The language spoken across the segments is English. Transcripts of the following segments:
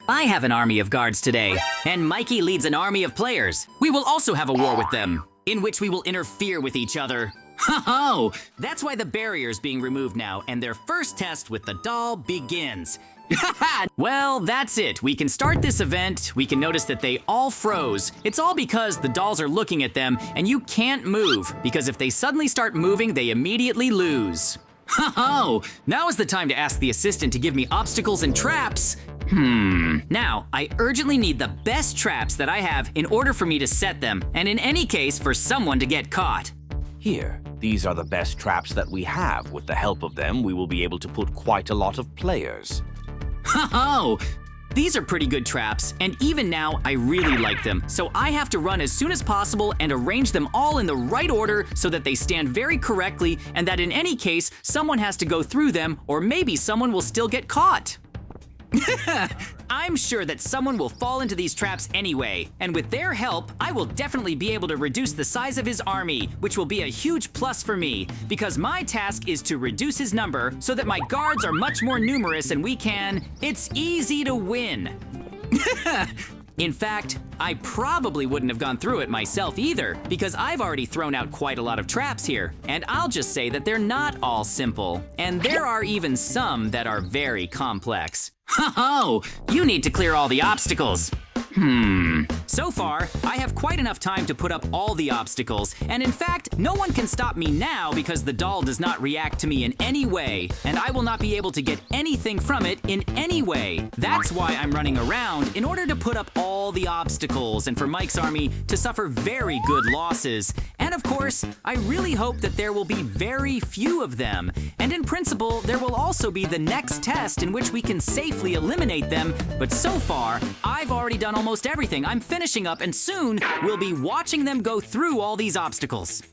I have an army of guards today, and Mikey leads an army of players. We will also have a war with them, in which we will interfere with each other. Ho-ho! That's why the barrier's being removed now, and their first test with the doll begins. Well, that's it. We can start this event. We can notice that they all froze. It's all because the dolls are looking at them, and you can't move, because if they suddenly start moving, they immediately lose. Ho-ho! Now is the time to ask the assistant to give me obstacles and traps. Now, I urgently need the best traps that I have in order for me to set them, and in any case, for someone to get caught. Here, these are the best traps that we have. With the help of them, we will be able to put quite a lot of players. Ho-ho! These are pretty good traps, and even now, I really like them. So I have to run as soon as possible and arrange them all in the right order so that they stand very correctly, and that in any case, someone has to go through them, or maybe someone will still get caught. I'm sure that someone will fall into these traps anyway, and with their help, I will definitely be able to reduce the size of his army, which will be a huge plus for me, because my task is to reduce his number so that my guards are much more numerous and we can... It's easy to win. In fact, I probably wouldn't have gone through it myself either, because I've already thrown out quite a lot of traps here, and I'll just say that they're not all simple, and there are even some that are very complex. Ho-ho! You need to clear all the obstacles. So far, I have quite enough time to put up all the obstacles, and in fact, no one can stop me now because the doll does not react to me in any way, and I will not be able to get anything from it in any way. That's why I'm running around in order to put up all the obstacles and for Mike's army to suffer very good losses. And of course, I really hope that there will be very few of them, and in principle, there will also be the next test in which we can safely eliminate them, but so far, I've already done almost everything. I'm finishing up, and soon we'll be watching them go through all these obstacles.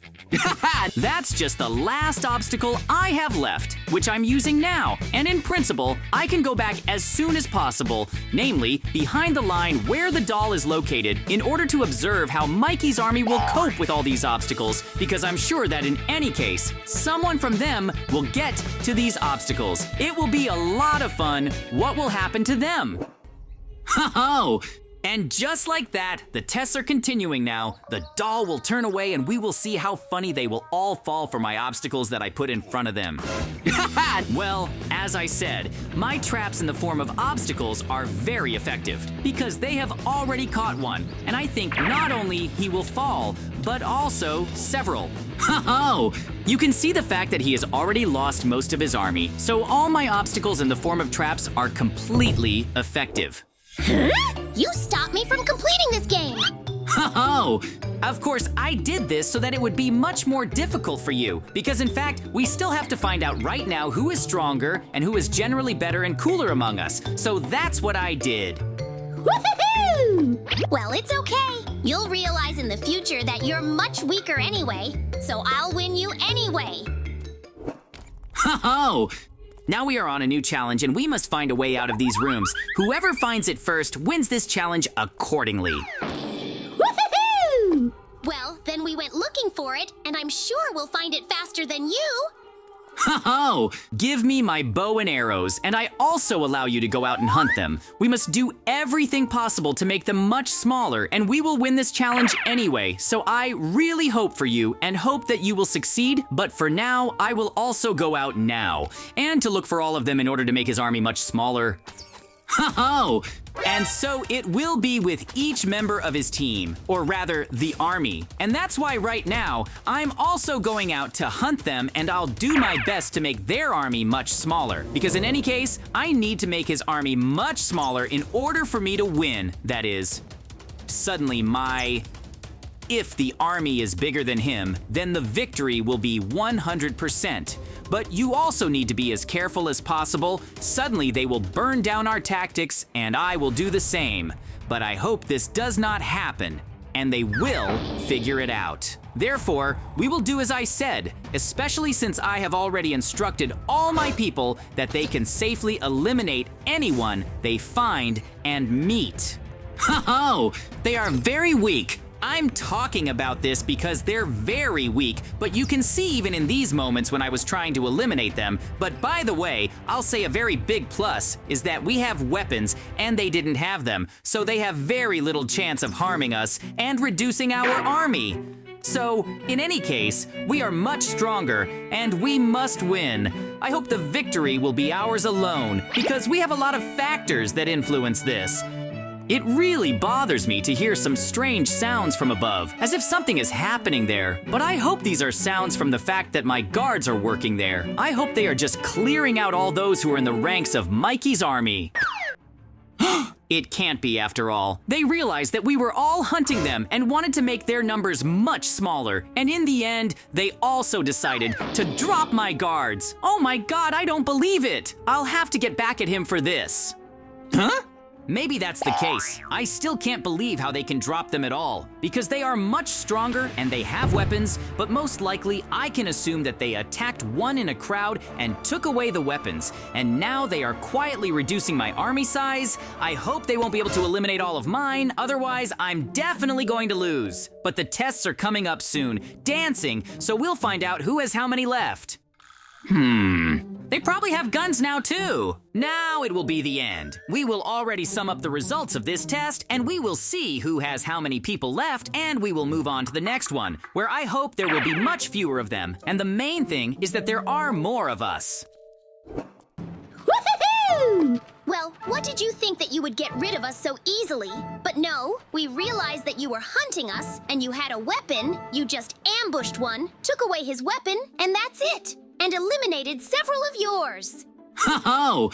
That's just the last obstacle I have left, which I'm using now, and in principle, I can go back as soon as possible, namely behind the line where the doll is located, in order to observe how Mikey's army will cope with all these obstacles, because I'm sure that in any case, someone from them will get to these obstacles. It will be a lot of fun. What will happen to them? Ho-ho! And just like that, the tests are continuing now. The doll will turn away and we will see how funny they will all fall for my obstacles that I put in front of them. Well, as I said, my traps in the form of obstacles are very effective because they have already caught one. And I think not only he will fall, but also several. Ho-ho! You can see the fact that he has already lost most of his army, so all my obstacles in the form of traps are completely effective. Huh? You stopped me from completing this game! Ho-ho! Of course, I did this so that it would be much more difficult for you, because in fact, we still have to find out right now who is stronger and who is generally better and cooler among us. So that's what I did. Woohoo! Well, it's okay. You'll realize in the future that you're much weaker anyway, so I'll win you anyway. Ho-ho! Now we are on a new challenge and we must find a way out of these rooms. Whoever finds it first wins this challenge accordingly. Woohoo! Well, then we went looking for it, and I'm sure we'll find it faster than you. Ho-ho! Give me my bow and arrows, and I also allow you to go out and hunt them. We must do everything possible to make them much smaller, and we will win this challenge anyway, so I really hope for you and hope that you will succeed, but for now, I will also go out now, and to look for all of them in order to make his army much smaller. Ho-ho! And so it will be with each member of his team, or rather, the army. And that's why right now, I'm also going out to hunt them, and I'll do my best to make their army much smaller. Because in any case, I need to make his army much smaller in order for me to win. That is, suddenly if the army is bigger than him, then the victory will be 100%. But you also need to be as careful as possible. Suddenly they will burn down our tactics and I will do the same. But I hope this does not happen, and they will figure it out. Therefore, we will do as I said, especially since I have already instructed all my people that they can safely eliminate anyone they find and meet. Ho-ho! They are very weak, I'm talking about this because they're very weak, but you can see even in these moments when I was trying to eliminate them. But by the way, I'll say a very big plus is that we have weapons and they didn't have them, so they have very little chance of harming us and reducing our army. So, in any case, we are much stronger, and we must win. I hope the victory will be ours alone, because we have a lot of factors that influence this. It really bothers me to hear some strange sounds from above, as if something is happening there, but I hope these are sounds from the fact that my guards are working there. I hope they are just clearing out all those who are in the ranks of Mikey's army. It can't be after all. They realized that we were all hunting them and wanted to make their numbers much smaller. And in the end, they also decided to drop my guards. Oh my god, I don't believe it. I'll have to get back at him for this. Huh? Maybe that's the case. I still can't believe how they can drop them at all, because they are much stronger and they have weapons, but most likely I can assume that they attacked one in a crowd and took away the weapons, and now they are quietly reducing my army size. I hope they won't be able to eliminate all of mine, otherwise I'm definitely going to lose. But the tests are coming up soon, dancing, so we'll find out who has how many left. They probably have guns now too. Now it will be the end. We will already sum up the results of this test, and we will see who has how many people left, and we will move on to the next one, where I hope there will be much fewer of them. And the main thing is that there are more of us. Woohoo! Well, what did you think that you would get rid of us so easily? But no, we realized that you were hunting us, and you had a weapon. You just ambushed one, took away his weapon, and that's it. And eliminated several of yours. Ho-ho!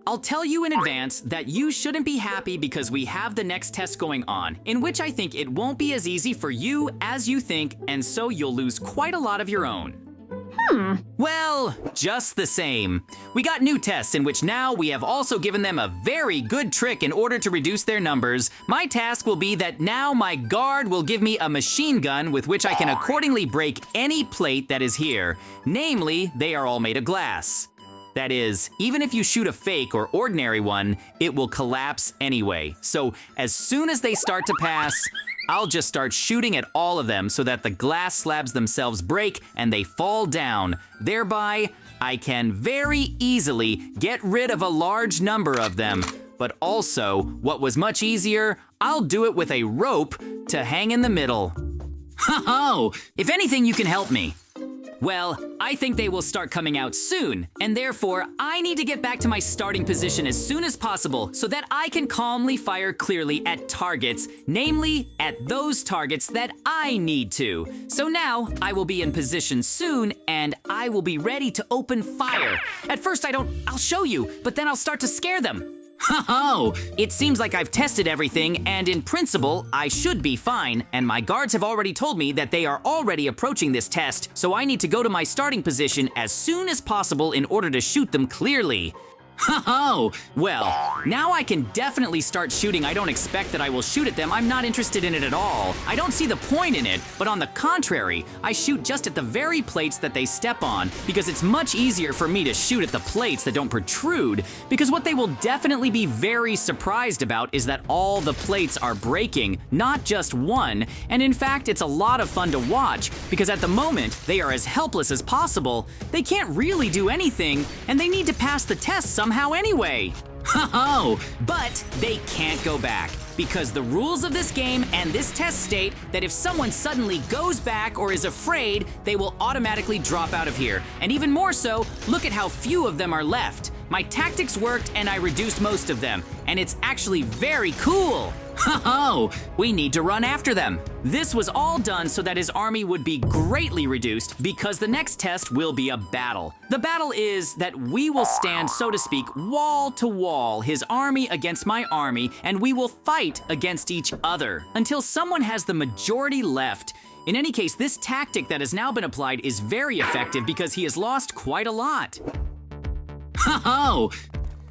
I'll tell you in advance that you shouldn't be happy because we have the next test going on, in which I think it won't be as easy for you as you think, and so you'll lose quite a lot of your own. Well, just the same. We got new tests in which now we have also given them a very good trick in order to reduce their numbers. My task will be that now my guard will give me a machine gun with which I can accordingly break any plate that is here. Namely, they are all made of glass. That is, even if you shoot a fake or ordinary one, it will collapse anyway. So as soon as they start to pass, I'll just start shooting at all of them so that the glass slabs themselves break and they fall down. Thereby, I can very easily get rid of a large number of them. But also, what was much easier, I'll do it with a rope to hang in the middle. Ho-ho! If anything, you can help me. Well, I think they will start coming out soon, and therefore, I need to get back to my starting position as soon as possible so that I can calmly fire clearly at targets, namely at those targets that I need to. So now, I will be in position soon, and I will be ready to open fire. At first I'll show you, but then I'll start to scare them. Ho-ho! It seems like I've tested everything, and in principle, I should be fine, and my guards have already told me that they are already approaching this test, so I need to go to my starting position as soon as possible in order to shoot them clearly. Ho-ho! Well, now I can definitely start shooting. I don't expect that I will shoot at them. I'm not interested in it at all. I don't see the point in it, but on the contrary, I shoot just at the very plates that they step on because it's much easier for me to shoot at the plates that don't protrude, because what they will definitely be very surprised about is that all the plates are breaking, not just one, and in fact, it's a lot of fun to watch because at the moment, they are as helpless as possible. They can't really do anything, and they need to pass the test somehow anyway. Ho-ho! But they can't go back, because the rules of this game and this test state that if someone suddenly goes back or is afraid, they will automatically drop out of here. And even more so, look at how few of them are left. My tactics worked and I reduced most of them, and it's actually very cool. Ho-ho! We need to run after them. This was all done so that his army would be greatly reduced because the next test will be a battle. The battle is that we will stand, so to speak, wall to wall, his army against my army, and we will fight against each other until someone has the majority left. In any case, this tactic that has now been applied is very effective because he has lost quite a lot. Ho-ho!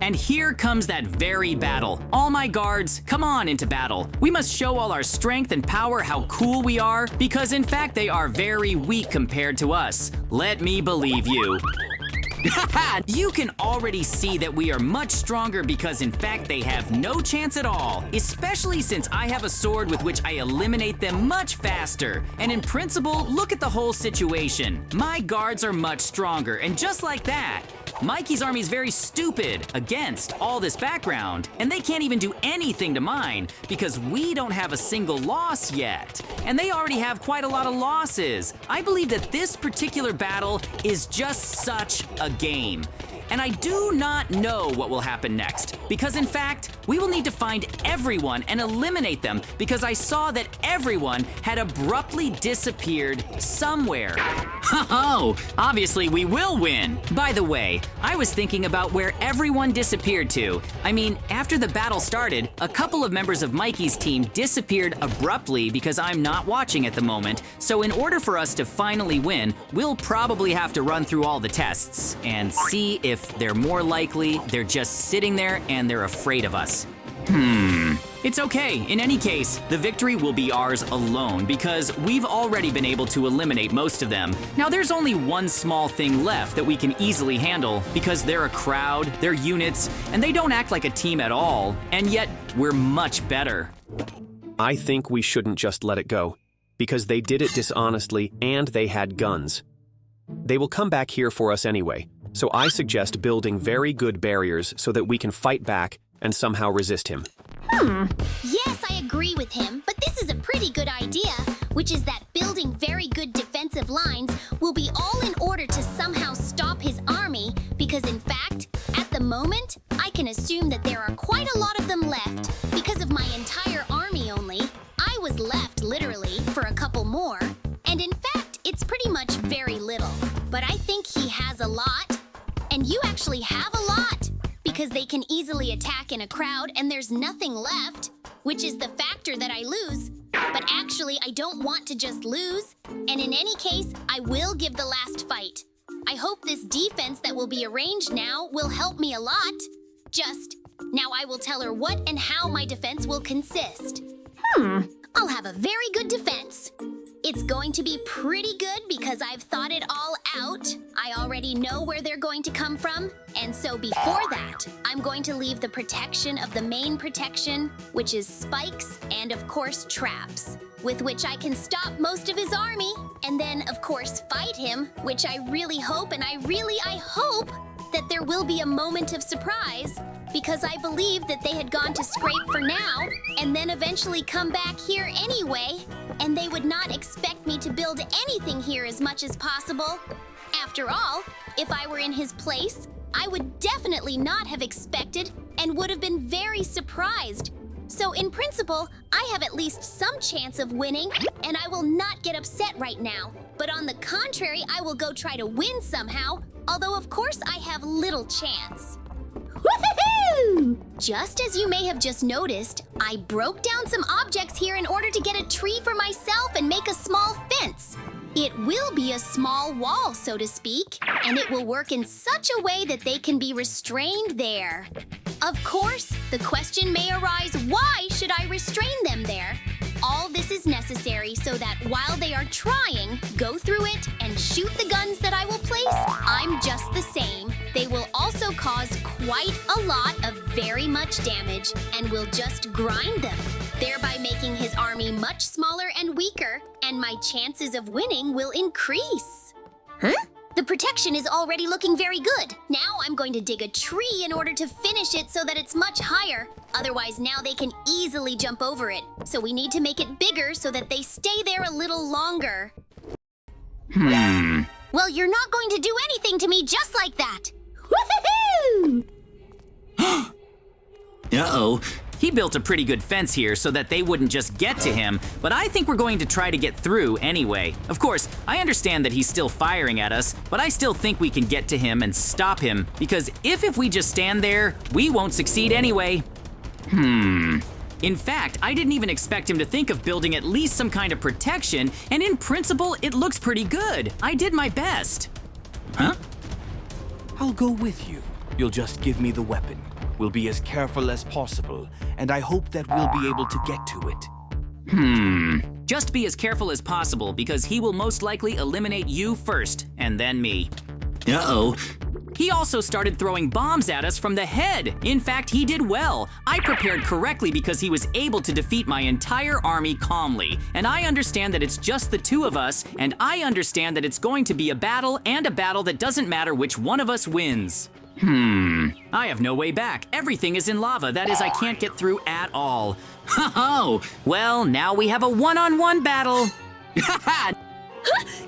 And here comes that very battle. All my guards, come on into battle. We must show all our strength and power how cool we are, because in fact they are very weak compared to us. Let me believe you. You can already see that we are much stronger because in fact they have no chance at all, especially since I have a sword with which I eliminate them much faster. And in principle, look at the whole situation. My guards are much stronger, and just like that, Mikey's army is very stupid against all this background, and they can't even do anything to mine because we don't have a single loss yet. And they already have quite a lot of losses. I believe that this particular battle is just such a game. And I do not know what will happen next, because in fact, we will need to find everyone and eliminate them because I saw that everyone had abruptly disappeared somewhere. Oh, obviously we will win. By the way, I was thinking about where everyone disappeared to. I mean, after the battle started, a couple of members of Mikey's team disappeared abruptly because I'm not watching at the moment. So in order for us to finally win, we'll probably have to run through all the tests and see if they're more likely they're just sitting there and they're afraid of us. It's okay. In any case, the victory will be ours alone because we've already been able to eliminate most of them. Now there's only one small thing left that we can easily handle because they're a crowd, they're units, and they don't act like a team at all, and yet we're much better. I think we shouldn't just let it go because they did it dishonestly and they had guns. They will come back here for us anyway, so I suggest building very good barriers so that we can fight back and somehow resist him. Yes, I agree with him, but this is a pretty good idea, which is that building very good defensive lines will be all in order to somehow stop his army, because in fact, at the moment, I can assume that there are quite a lot of them left. Because of my entire army only, I was left literally for a couple more, and in fact, it's pretty much very little. But I think he has a lot, and you actually have a lot, because they can easily attack in a crowd and there's nothing left, which is the factor that I lose. But actually, I don't want to just lose, and in any case, I will give the last fight. I hope this defense that will be arranged now will help me a lot. Now I will tell her what and how my defense will consist. I'll have a very good defense. It's going to be pretty good because I've thought it all out. I already know where they're going to come from. And so before that, I'm going to leave the protection of the main protection, which is spikes and of course traps, with which I can stop most of his army. And then of course fight him, which I really hope, and I hope that there will be a moment of surprise, because I believe that they had gone to scrape for now and then eventually come back here anyway, and they would not expect me to build anything here as much as possible. After all, if I were in his place, I would definitely not have expected and would have been very surprised. So in principle, I have at least some chance of winning, and I will not get upset right now. But on the contrary, I will go try to win somehow, although of course I have little chance. Woohoo! Just as you may have just noticed, I broke down some objects here in order to get a tree for myself and make a small fence. It will be a small wall, so to speak, and it will work in such a way that they can be restrained there. Of course, the question may arise, why should I restrain them there? All this is necessary so that while they are trying, go through it and shoot the guns that I will place, I'm just the same. They will also cause quite a lot of very much damage and will just grind them, thereby making his army much smaller and weaker, and my chances of winning will increase. The protection is already looking very good. Now I'm going to dig a tree in order to finish it so that it's much higher. Otherwise, now they can easily jump over it. So we need to make it bigger so that they stay there a little longer. Well, you're not going to do anything to me just like that. Woohoo! Uh-oh. He built a pretty good fence here so that they wouldn't just get to him, but I think we're going to try to get through anyway. Of course, I understand that he's still firing at us, but I still think we can get to him and stop him, because if we just stand there, we won't succeed anyway. In fact, I didn't even expect him to think of building at least some kind of protection, and in principle, it looks pretty good. I did my best. I'll go with you. You'll just give me the weapon. We'll be as careful as possible, and I hope that we'll be able to get to it. Just be as careful as possible because he will most likely eliminate you first, and then me. Uh-oh. He also started throwing bombs at us from the head. In fact, he did well. I prepared correctly because he was able to defeat my entire army calmly. And I understand that it's just the two of us, and I understand that it's going to be a battle, and a battle that doesn't matter which one of us wins. I have no way back. Everything is in lava. That is, I can't get through at all. Oh, well, now we have a one-on-one battle.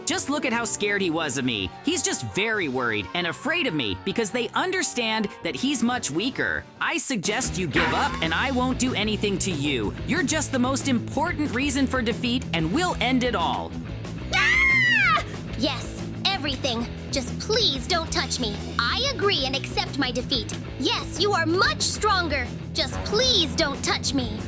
Just look at how scared he was of me. He's just very worried and afraid of me because they understand that he's much weaker. I suggest you give up and I won't do anything to you. You're just the most important reason for defeat and we'll end it all. Ah! Yes, everything. Just please don't touch me. I agree and accept my defeat. Yes, you are much stronger. Just please don't touch me.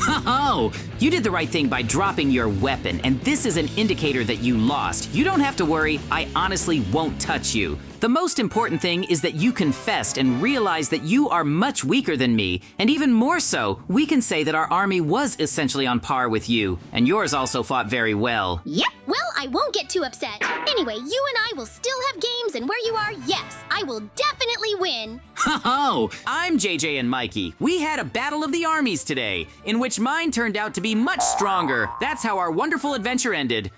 Oh, you did the right thing by dropping your weapon, and this is an indicator that you lost. You don't have to worry, I honestly won't touch you. The most important thing is that you confessed and realized that you are much weaker than me, and even more so, we can say that our army was essentially on par with you, and yours also fought very well. Yep, well, I won't get too upset. Anyway, you and I will still have games, and where you are, yes, I will definitely win. Oh, I'm JJ and Mikey. We had a battle of the armies today, in which mine turned out to be much stronger. That's how our wonderful adventure ended.